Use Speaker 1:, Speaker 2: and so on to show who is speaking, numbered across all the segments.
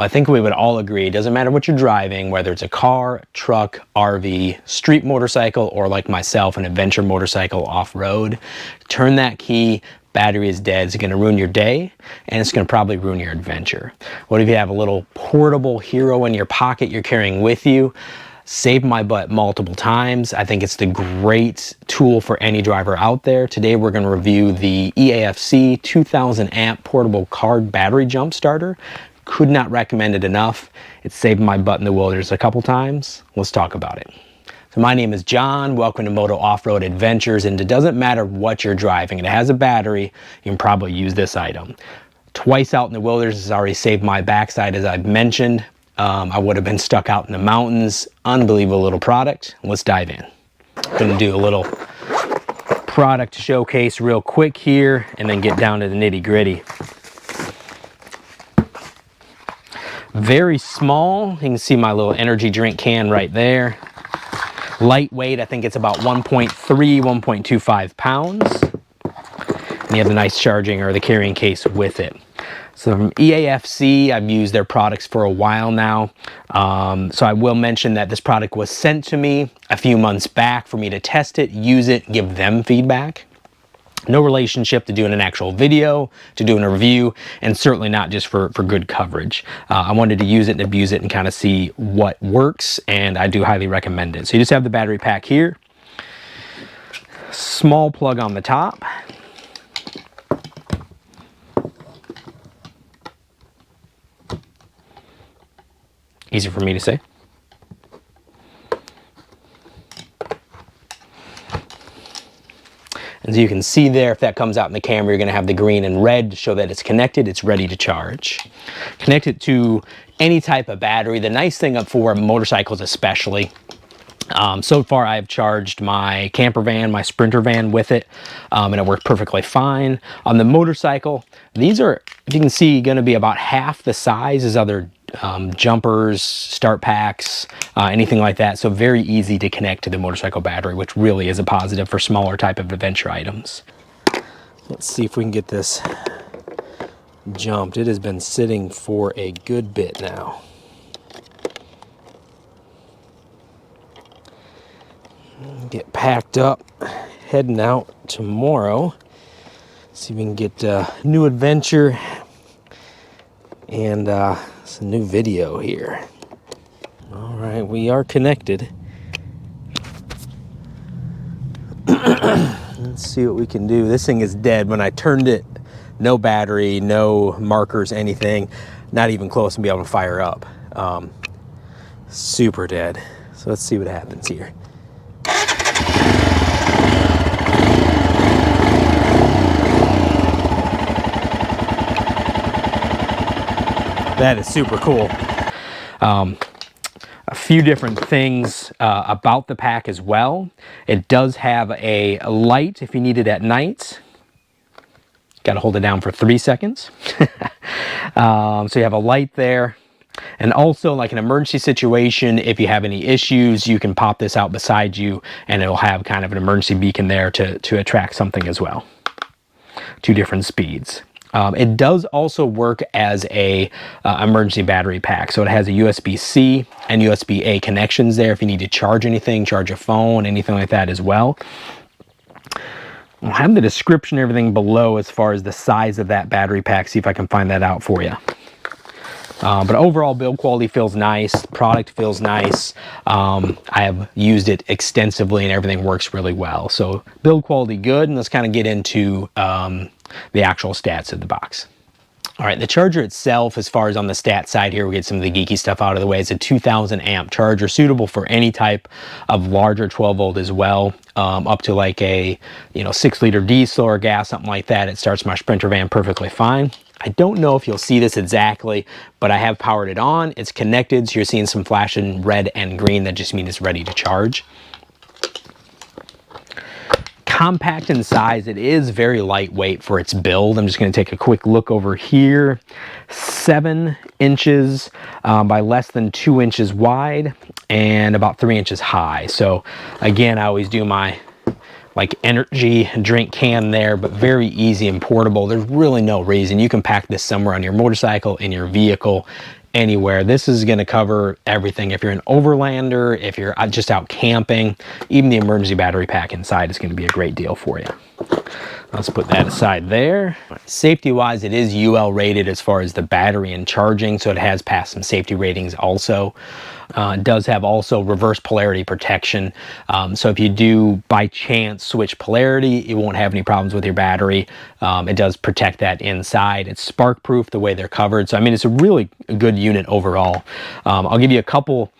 Speaker 1: Well, I think we would all agree, it doesn't matter what you're driving, whether it's a car, truck, RV, street motorcycle, or like myself, an adventure motorcycle off-road. Turn that key, battery is dead. It's going to ruin your day, and it's going to probably ruin your adventure. What if you have a little portable hero in your pocket you're carrying with you? Saved my butt multiple times. I think it's the great tool for any driver out there. Today we're going to review the EAFC 2000 amp portable car battery jump starter. Could not recommend it enough. It's saved my butt in the wilderness a couple times. Let's talk about it. So my name is John. Welcome to Moto Off-Road Adventures, and it doesn't matter what you're driving. It has a battery. You can probably use this item. Twice out in the wilderness has already saved my backside, as I've mentioned. I would have been stuck out in the mountains. Unbelievable little product. Let's dive in. I'm going to do a little product showcase real quick here and then get down to the nitty gritty. Very small. You can see my little energy drink can right there. Lightweight, I think it's about 1.3, 1.25 pounds. And you have the nice charging or the carrying case with it. So from EAFC, I've used their products for a while now. So I will mention that this product was sent to me a few months back for me to test it, use it, give them feedback. No relationship to doing an actual video, to doing a review, and certainly not just for good coverage. I wanted to use it and abuse it and kind of see what works, and I do highly recommend it. So you just have the battery pack here. Small plug on the top. Easy for me to say. As you can see there, if that comes out in the camera, you're going to have the green and red to show that it's connected, it's ready to charge. Connect it to any type of battery. The nice thing for motorcycles especially, so far I've charged my camper van, my Sprinter van with it, and it worked perfectly fine. On the motorcycle, these are, if you can see, going to be about half the size as other jumpers, start packs, anything like that. So very easy to connect to the motorcycle battery, which really is a positive for smaller type of adventure items. Let's see if we can get this jumped. It has been sitting for a good bit now. Get packed up, heading out tomorrow. See if we can get a new adventure and it's a new video here. All right, we are connected. Let's see what we can do. This thing is dead. When I turned it, no battery, no markers, anything, not even close to be able to fire up. Super dead. So let's see what happens here. That is super cool. A few different things about the pack as well. It does have a light if you need it at night. Got to hold it down for 3 seconds. So you have a light there. And also, like an emergency situation, if you have any issues, you can pop this out beside you and it'll have kind of an emergency beacon there to attract something as well. 2 different speeds. It does also work as a emergency battery pack. So it has a USB-C and USB-A connections there if you need to charge anything, charge a phone, anything like that as well. I'll have the description and everything below as far as the size of that battery pack. See if I can find that out for you. But overall build quality feels nice, product feels nice. I have used it extensively and everything works really well. So build quality good, and let's kind of get into the actual stats of the box. All right, the charger itself, as far as on the stat side here, we get some of the geeky stuff out of the way. It's a 2000 amp charger, suitable for any type of larger 12 volt as well, up to like a 6-liter diesel or gas, something like that. It starts my Sprinter van perfectly fine. I don't know if you'll see this exactly, but I have powered it on. It's connected, so you're seeing some flashing red and green. That just means it's ready to charge. Compact in size, it is very lightweight for its build. I'm just going to take a quick look over here. 7 inches by less than 2 inches wide and about 3 inches high. So again, I always do my like energy drink can there, but very easy and portable. There's really no reason. You can pack this somewhere on your motorcycle, in your vehicle, anywhere. This is going to cover everything. If you're an overlander, if you're just out camping, even the emergency battery pack inside is going to be a great deal for you. Let's put that aside there. Safety wise, it is UL rated as far as the battery and charging, so it has passed some safety ratings also. It does have also reverse polarity protection, so if you do by chance switch polarity, you won't have any problems with your battery. It does protect that inside. It's spark proof the way they're covered, so I mean it's a really good unit overall. I'll give you a couple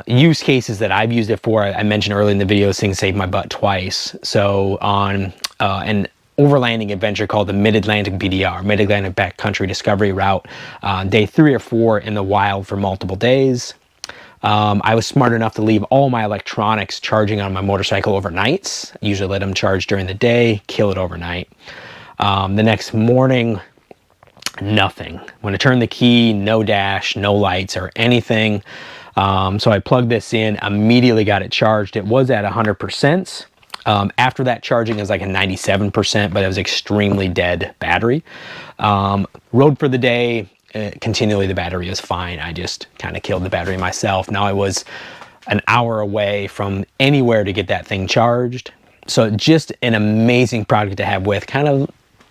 Speaker 1: use cases that I've used it for. I mentioned earlier in the video, this thing saved my butt twice. So on an overlanding adventure called the Mid-Atlantic BDR, Mid-Atlantic Backcountry Discovery Route, day 3 or 4 in the wild for multiple days. I was smart enough to leave all my electronics charging on my motorcycle overnights. I usually let them charge during the day, kill it overnight. The next morning, nothing. When I turned the key, no dash, no lights or anything. So I plugged this in, immediately got it charged. It was at 100%. After that charging, it was like a 97%, but it was extremely dead battery. Rode for the day, continually the battery was fine. I just kind of killed the battery myself. Now I was an hour away from anywhere to get that thing charged. So just an amazing product to have with, kind of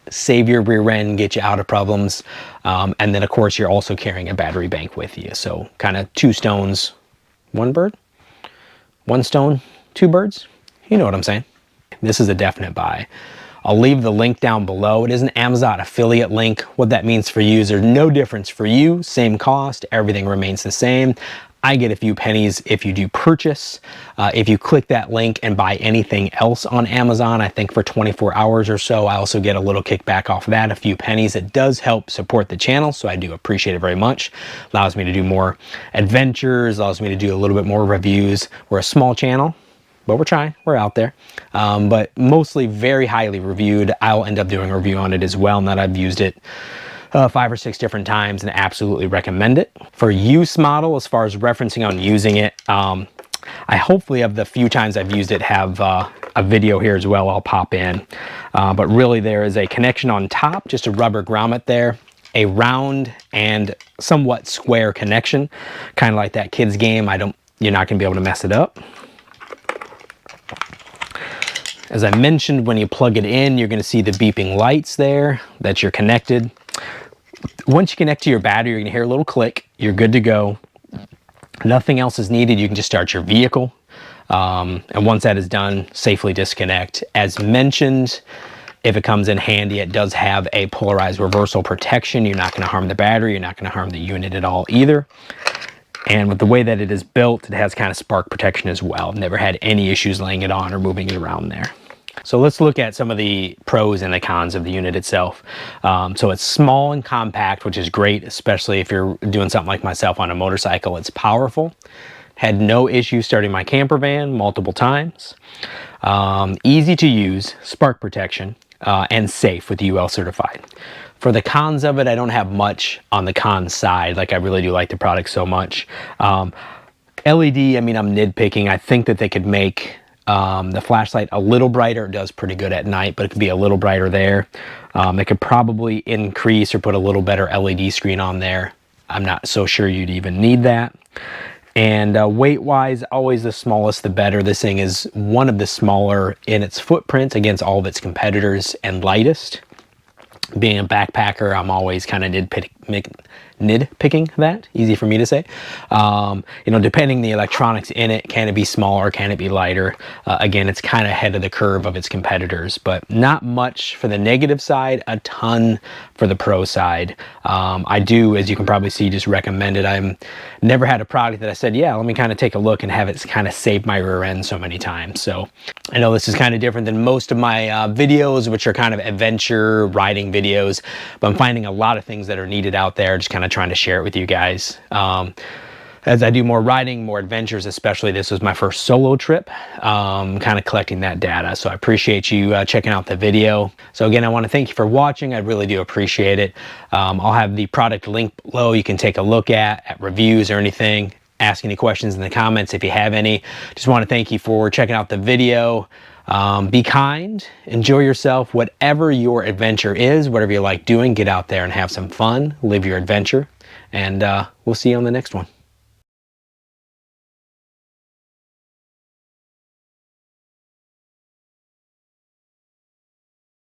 Speaker 1: save your rear end, get you out of problems. And then of course you're also carrying a battery bank with you. So kind of 2 stones, 1 bird, 1 stone, 2 birds. You know what I'm saying. This is a definite buy. I'll leave the link down below. It is an Amazon affiliate link. What that means for you is there's no difference for you, same cost, everything remains the same. I get a few pennies if you do purchase. If you click that link and buy anything else on Amazon, I think for 24 hours or so, I also get a little kickback off of that, a few pennies. It does help support the channel, so I do appreciate it very much. Allows me to do more adventures, allows me to do a little bit more reviews. We're a small channel, but we're trying, we're out there. But mostly very highly reviewed. I'll end up doing a review on it as well, now that I've used it 5 or 6 different times and absolutely recommend it. For use model, as far as referencing on using it, I hopefully of the few times I've used it have a video here as well I'll pop in. But really there is a connection on top, just a rubber grommet there, a round and somewhat square connection, kind of like that kids game. You're not gonna be able to mess it up. As I mentioned, when you plug it in, you're gonna see the beeping lights there that you're connected. Once you connect to your battery, you're gonna hear a little click. You're good to go. Nothing else is needed. You can just start your vehicle. And once that is done, safely disconnect. As mentioned, if it comes in handy, it does have a polarized reversal protection. You're not gonna harm the battery. You're not gonna harm the unit at all either. And with the way that it is built, it has kind of spark protection as well. Never had any issues laying it on or moving it around there. So let's look at some of the pros and the cons of the unit itself. So it's small and compact, which is great, especially if you're doing something like myself on a motorcycle. It's powerful. Had no issue starting my camper van multiple times. Easy to use, spark protection, and safe with UL certified. For the cons of it, I don't have much on the cons side. Like I really do like the product so much. LED, I mean, I'm nitpicking. I think that they could make the flashlight a little brighter. It does pretty good at night, but it could be a little brighter there. They could probably increase or put a little better LED screen on there. I'm not so sure you'd even need that. And weight-wise, always the smallest the better. This thing is one of the smaller in its footprint against all of its competitors and lightest. Being a backpacker, I'm always kind of nitpicking that, easy for me to say. You know, depending the electronics in it, can it be smaller, can it be lighter? Again, it's kind of ahead of the curve of its competitors, but not much for the negative side, a ton for the pro side. I do, as you can probably see, just recommend it. I've never had a product that I said, yeah, let me kind of take a look and have it kind of save my rear end so many times. So I know this is kind of different than most of my videos, which are kind of adventure riding videos, but I'm finding a lot of things that are needed out there, just kind of trying to share it with you guys. As I do more riding, more adventures, especially this was my first solo trip, kind of collecting that data. So I appreciate you checking out the video. So again, I want to thank you for watching. I really do appreciate it. I'll have the product link below. You can take a look at reviews or anything. Ask any questions in the comments if you have any. Just want to thank you for checking out the video. Be kind, enjoy yourself, whatever your adventure is, whatever you like doing, get out there and have some fun, live your adventure. and we'll see you on the next one.